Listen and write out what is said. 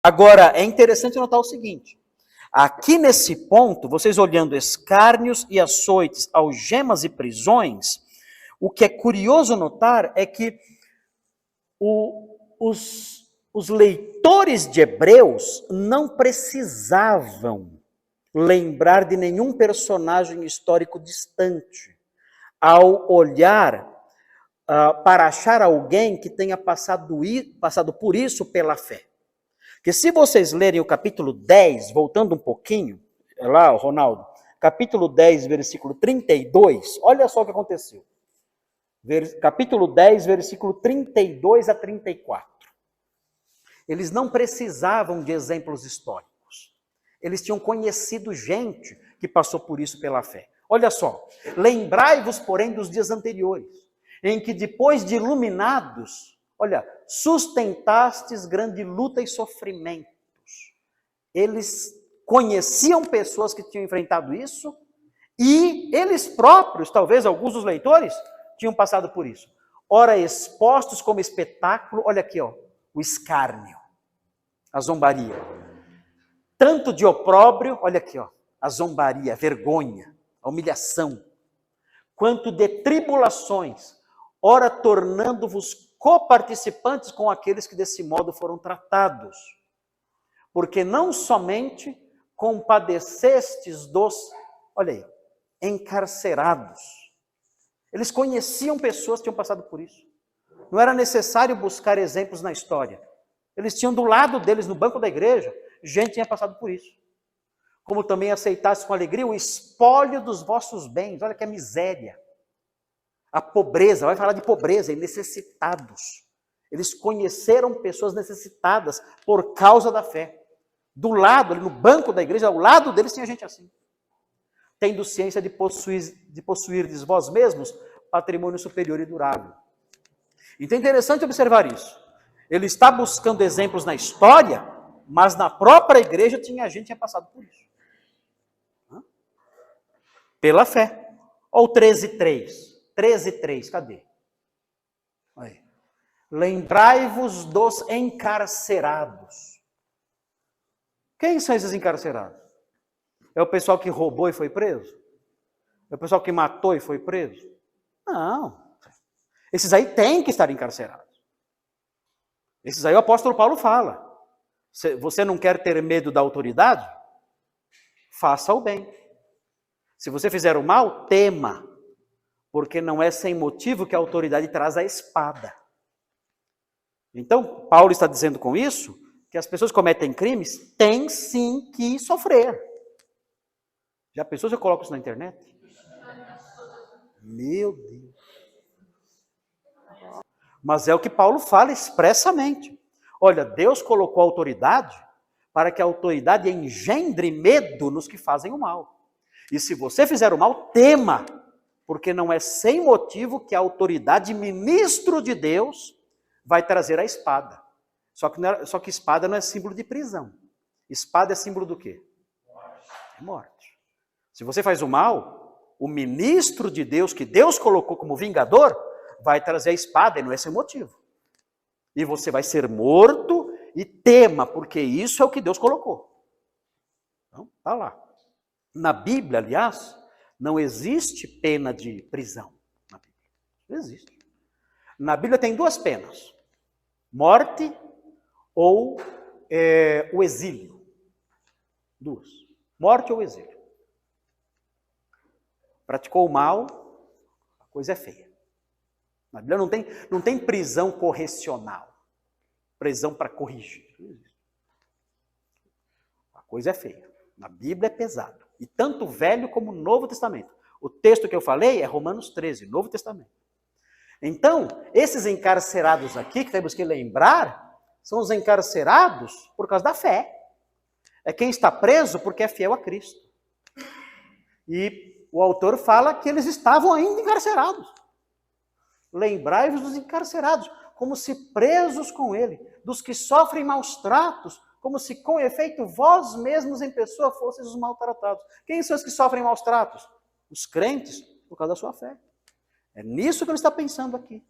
Agora, é interessante notar o seguinte, aqui nesse ponto, vocês olhando escárnios e açoites, algemas e prisões, o que é curioso notar é que os leitores de Hebreus não precisavam lembrar de nenhum personagem histórico distante ao olhar para achar alguém que tenha passado por isso pela fé. Porque se vocês lerem o capítulo 10, voltando um pouquinho, é lá, Ronaldo, capítulo 10, versículo 32, olha só o que aconteceu. Capítulo 10, versículo 32 a 34. Eles não precisavam de exemplos históricos. Eles tinham conhecido gente que passou por isso pela fé. Olha só, lembrai-vos, porém, dos dias anteriores, em que depois de iluminados, olha, sustentastes grande luta e sofrimentos. Eles conheciam pessoas que tinham enfrentado isso e eles próprios, talvez alguns dos leitores, tinham passado por isso. Ora, expostos como espetáculo, olha aqui, ó, o escárnio, a zombaria. Tanto de opróbrio, olha aqui, ó, a zombaria, a vergonha, a humilhação, quanto de tribulações, ora tornando-vos coparticipantes com aqueles que desse modo foram tratados. Porque não somente compadecestes dos, olha aí, encarcerados. Eles conheciam pessoas que tinham passado por isso. Não era necessário buscar exemplos na história. Eles tinham do lado deles, no banco da igreja, gente que tinha passado por isso. Como também aceitasse com alegria o espólio dos vossos bens. Olha que é miséria. A pobreza, vai falar de pobreza e necessitados. Eles conheceram pessoas necessitadas por causa da fé. Do lado, ali no banco da igreja, ao lado deles tinha gente assim. Tendo ciência de possuirdes vós mesmos patrimônio superior e durável. Então é interessante observar isso. Ele está buscando exemplos na história, mas na própria igreja tinha gente que tinha passado por isso. Pela fé. Ou 13:3. 13:3, cadê? Aí. Lembrai-vos dos encarcerados. Quem são esses encarcerados? É o pessoal que roubou e foi preso? É o pessoal que matou e foi preso? Não. Esses aí têm que estar encarcerados. Esses aí o apóstolo Paulo fala. Você não quer ter medo da autoridade? Faça o bem. Se você fizer o mal, tema. Porque não é sem motivo que a autoridade traz a espada. Então, Paulo está dizendo com isso que as pessoas que cometem crimes têm sim que sofrer. Já pensou se eu coloco isso na internet? Meu Deus. Mas é o que Paulo fala expressamente. Olha, Deus colocou a autoridade para que a autoridade engendre medo nos que fazem o mal. E se você fizer o mal, tema, porque não é sem motivo que a autoridade, ministro de Deus, vai trazer a espada. Só que espada não é símbolo de prisão. Espada é símbolo do quê? É morte. Se você faz o mal, o ministro de Deus, que Deus colocou como vingador, vai trazer a espada, e não é sem motivo. E você vai ser morto e tema, porque isso é o que Deus colocou. Então, tá lá. Na Bíblia, aliás, não existe pena de prisão. Na Bíblia. Não existe. Na Bíblia tem duas penas. Morte ou o exílio. Duas. Morte ou exílio. Praticou o mal, a coisa é feia. Na Bíblia não tem prisão correcional. Prisão para corrigir. A coisa é feia. Na Bíblia é pesado. E tanto o Velho como o Novo Testamento. O texto que eu falei é Romanos 13, Novo Testamento. Então, esses encarcerados aqui, que temos que lembrar, são os encarcerados por causa da fé. É quem está preso porque é fiel a Cristo. E o autor fala que eles estavam ainda encarcerados. Lembrai-vos dos encarcerados, como se presos com ele, dos que sofrem maus tratos, como se com efeito vós mesmos em pessoa fosseis os maltratados. Quem são os que sofrem maus tratos? Os crentes, por causa da sua fé. É nisso que ele está pensando aqui.